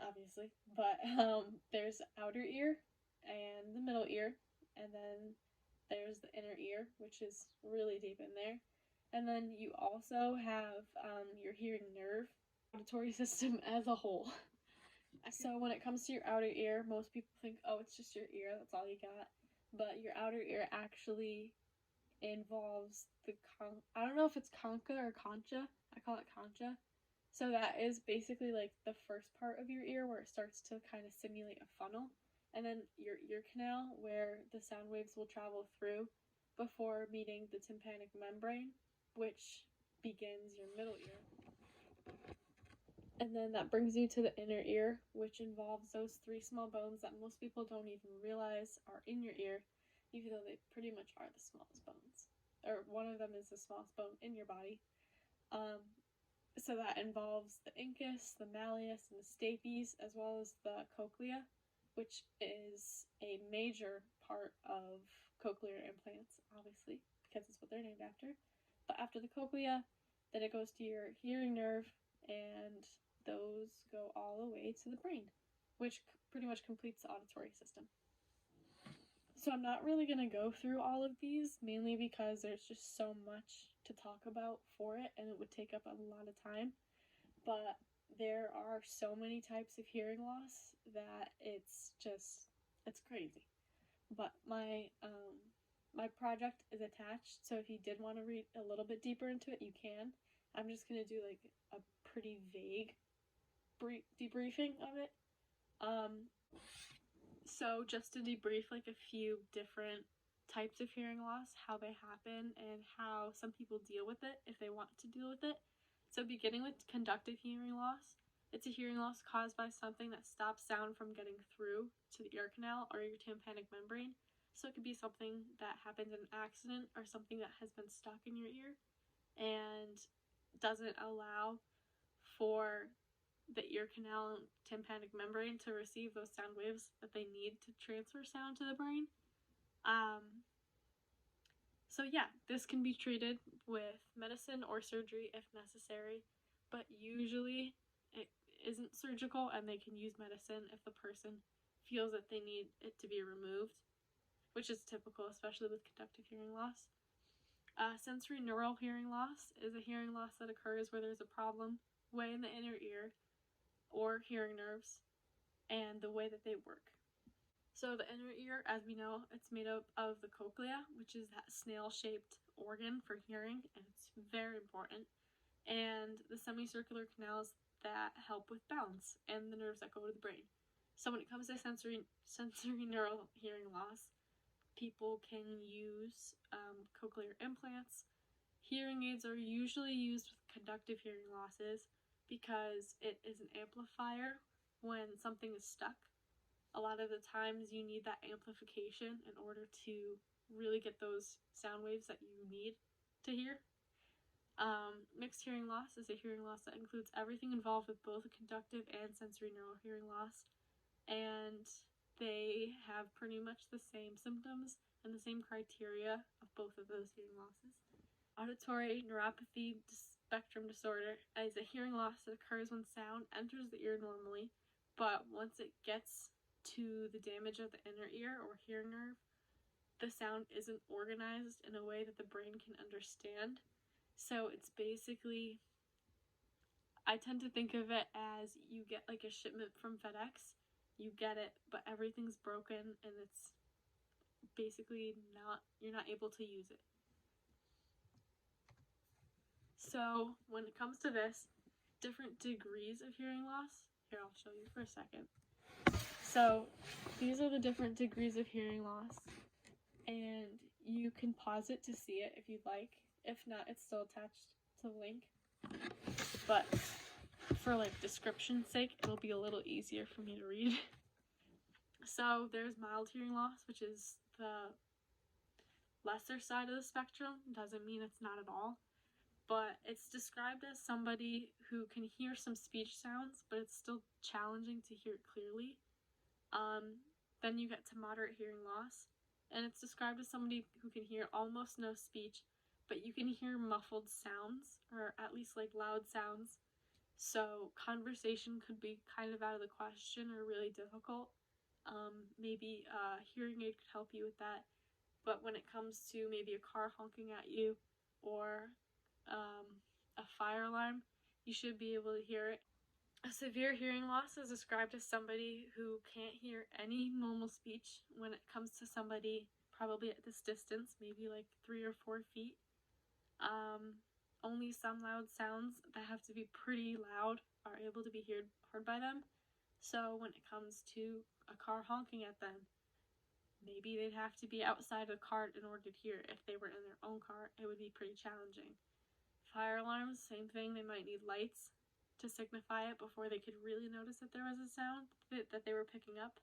obviously, but there's outer ear and the middle ear, and then there's the inner ear, which is really deep in there. And then you also have your hearing nerve, auditory system as a whole. So when it comes to your outer ear, most people think, oh, it's just your ear, that's all you got. But your outer ear actually involves I don't know if it's concha or concha. I call it concha. So that is basically like the first part of your ear where it starts to kind of simulate a funnel. And then your ear canal where the sound waves will travel through before meeting the tympanic membrane, which begins your middle ear. And then that brings you to the inner ear, which involves those three small bones that most people don't even realize are in your ear, even though they pretty much are the smallest bones. Or one of them is the smallest bone in your body. So that involves the incus, the malleus, and the stapes, as well as the cochlea, which is a major part of cochlear implants, obviously, because it's what they're named after. But after the cochlea, then it goes to your hearing nerve, and those go all the way to the brain, which pretty much completes the auditory system. So I'm not really going to go through all of these, mainly because there's just so much to talk about for it, and it would take up a lot of time. But there are so many types of hearing loss that it's crazy. But my project is attached, so if you did want to read a little bit deeper into it, you can. I'm just gonna do like a pretty vague debriefing of it. So just to debrief like a few different types of hearing loss, how they happen, and how some people deal with it if they want to deal with it. So beginning with conductive hearing loss, it's a hearing loss caused by something that stops sound from getting through to the ear canal or your tympanic membrane. So it could be something that happens in an accident or something that has been stuck in your ear and doesn't allow for the ear canal and tympanic membrane to receive those sound waves that they need to transfer sound to the brain. So yeah, this can be treated with medicine or surgery if necessary, but usually it isn't surgical and they can use medicine if the person feels that they need it to be removed, which is typical, especially with conductive hearing loss. Sensory neural hearing loss is a hearing loss that occurs where there's a problem way in the inner ear or hearing nerves and the way that they work. So the inner ear, as we know, it's made up of the cochlea, which is that snail-shaped organ for hearing, and it's very important, and the semicircular canals that help with balance, and the nerves that go to the brain. So when it comes to sensory neural hearing loss, people can use cochlear implants. Hearing aids are usually used with conductive hearing losses because it is an amplifier when something is stuck. A lot of the times you need that amplification in order to really get those sound waves that you need to hear. Mixed hearing loss is a hearing loss that includes everything involved with both a conductive and sensory neural hearing loss, and they have pretty much the same symptoms and the same criteria of both of those hearing losses. Auditory neuropathy spectrum disorder is a hearing loss that occurs when sound enters the ear normally, but once it gets to the damage of the inner ear or hearing nerve, the sound isn't organized in a way that the brain can understand. So it's basically, I tend to think of it as you get like a shipment from FedEx, you get it, but everything's broken and it's basically you're not able to use it. So when it comes to this, different degrees of hearing loss, here I'll show you for a second. So these are the different degrees of hearing loss, and you can pause it to see it if you'd like. If not, it's still attached to the link. But for like description's sake, it'll be a little easier for me to read. So there's mild hearing loss, which is the lesser side of the spectrum. Doesn't mean it's not at all, but it's described as somebody who can hear some speech sounds, but it's still challenging to hear it clearly. Then you get to moderate hearing loss, and it's described as somebody who can hear almost no speech, but you can hear muffled sounds, or at least like loud sounds. So conversation could be kind of out of the question or really difficult. Maybe a hearing aid could help you with that. But when it comes to maybe a car honking at you or a fire alarm, you should be able to hear it. A severe hearing loss is described as somebody who can't hear any normal speech when it comes to somebody probably at this distance, maybe like 3 or 4 feet. Only some loud sounds that have to be pretty loud are able to be heard by them. So when it comes to a car honking at them, maybe they'd have to be outside the car in order to hear. If they were in their own car, it would be pretty challenging. Fire alarms, same thing. They might need lights to signify it before they could really notice that there was a sound that they were picking up.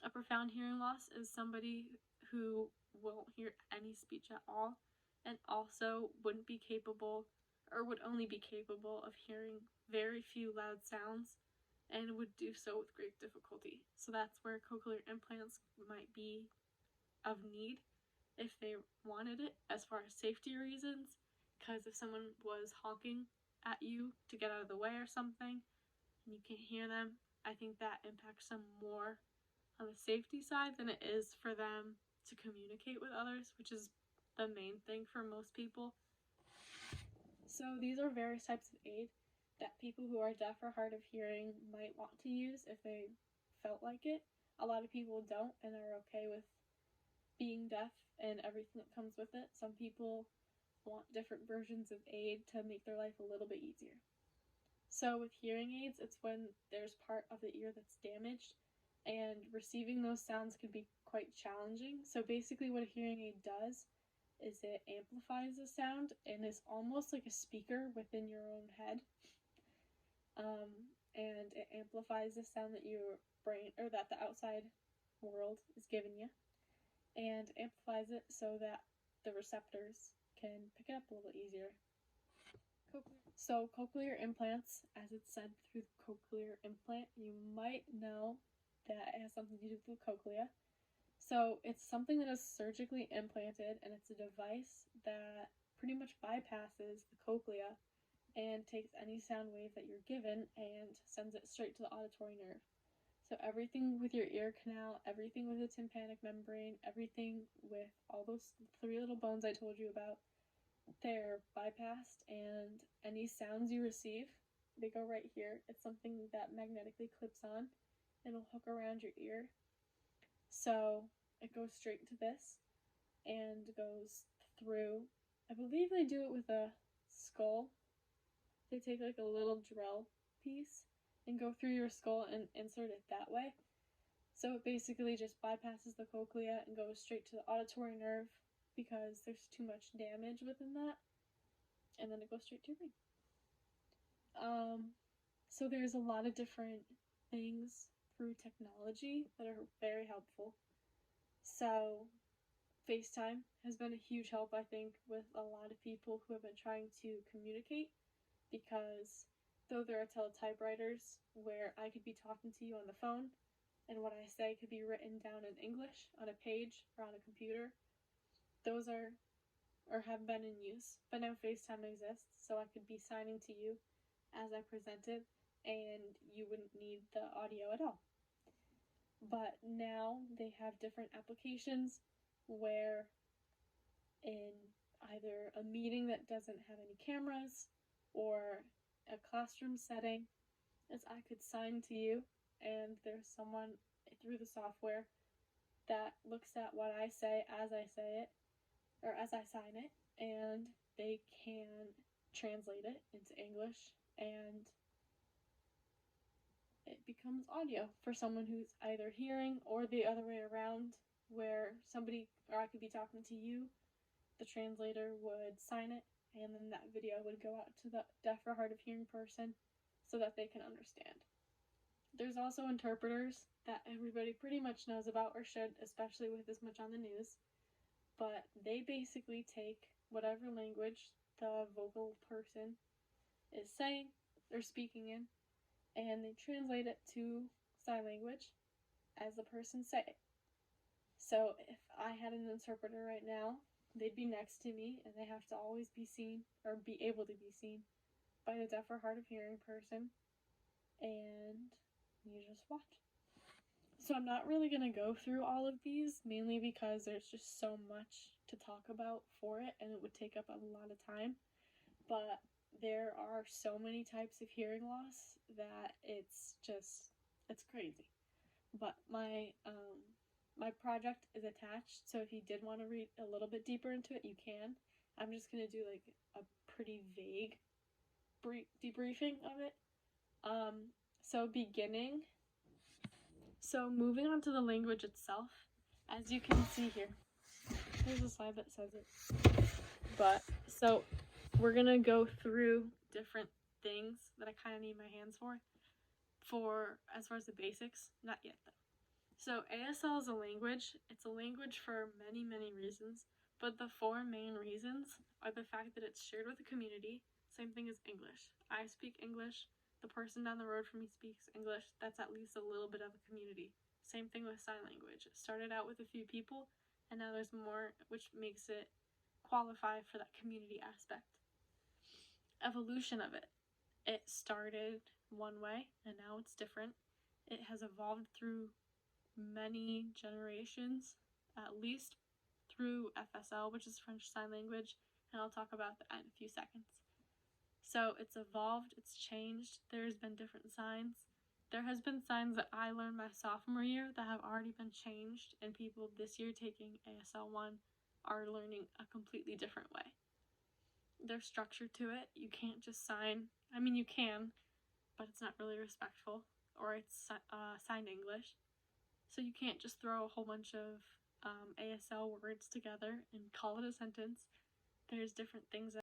A profound hearing loss is somebody who won't hear any speech at all and also wouldn't be capable or would only be capable of hearing very few loud sounds and would do so with great difficulty. So that's where cochlear implants might be of need if they wanted it, as far as safety reasons, because if someone was honking at you to get out of the way or something and you can't hear them, I think that impacts them more on the safety side than it is for them to communicate with others, which is the main thing for most people. So these are various types of aid that people who are deaf or hard of hearing might want to use if they felt like it. A lot of people don't and are okay with being deaf and everything that comes with it. Some people want different versions of aid to make their life a little bit easier. So with hearing aids, it's when there's part of the ear that's damaged, and receiving those sounds can be quite challenging. So basically what a hearing aid does is it amplifies the sound and is almost like a speaker within your own head. And it amplifies the sound that your brain, or that the outside world is giving you, and amplifies it so that the receptors can pick it up a little easier. So cochlear implants, as it's said through the cochlear implant, you might know that it has something to do with the cochlea. So it's something that is surgically implanted, and it's a device that pretty much bypasses the cochlea and takes any sound wave that you're given and sends it straight to the auditory nerve. So everything with your ear canal, everything with the tympanic membrane, everything with all those 3 little bones I told you about, they're bypassed, and any sounds you receive, they go right here. It's something that magnetically clips on and will hook around your ear. So it goes straight to this and goes through. I believe they do it with a skull. They take like a little drill piece and go through your skull and insert it that way. So it basically just bypasses the cochlea and goes straight to the auditory nerve because there's too much damage within that, and then it goes straight to your brain. So there's a lot of different things through technology that are very helpful. So FaceTime has been a huge help, I think, with a lot of people who have been trying to communicate, because though there are teletypewriters where I could be talking to you on the phone and what I say could be written down in English on a page or on a computer, those are or have been in use. But now FaceTime exists, so I could be signing to you as I presented and you wouldn't need the audio at all. But now they have different applications where in either a meeting that doesn't have any cameras or a classroom setting, as I could sign to you and there's someone through the software that looks at what I say as I say it, or as I sign it, and they can translate it into English, and it becomes audio for someone who's either hearing or the other way around, where somebody, or I could be talking to you, the translator would sign it, and then that video would go out to the deaf or hard of hearing person so that they can understand. There's also interpreters that everybody pretty much knows about, or should, especially with as much on the news, but they basically take whatever language the vocal person is saying or speaking in, and they translate it to sign language as the person say it. So if I had an interpreter right now, they'd be next to me and they have to always be seen, or be able to be seen, by a deaf or hard of hearing person, and you just watch. So I'm not really going to go through all of these, mainly because there's just so much to talk about for it, and it would take up a lot of time. But there are so many types of hearing loss that it's crazy. But my project is attached, so if you did want to read a little bit deeper into it, you can. I'm just gonna do like a pretty vague debriefing of it. So beginning. So moving on to the language itself, as you can see here, there's a slide that says it. But so we're gonna go through different things that I kind of need my hands for as far as the basics. Not yet though. So ASL is a language. It's a language for many, many reasons, but the four main reasons are the fact that it's shared with a community. Same thing as English. I speak English. The person down the road from me speaks English. That's at least a little bit of a community. Same thing with sign language. It started out with a few people, and now there's more, which makes it qualify for that community aspect. Evolution of it. It started one way, and now it's different. It has evolved through many generations, at least through FSL, which is French Sign Language, and I'll talk about that in a few seconds. So it's evolved, it's changed, there's been different signs. There has been signs that I learned my sophomore year that have already been changed, and people this year taking ASL 1 are learning a completely different way. There's structure to it. You can't just sign. I mean, you can, but it's not really respectful, or it's signed English. So you can't just throw a whole bunch of ASL words together and call it a sentence. There's different things that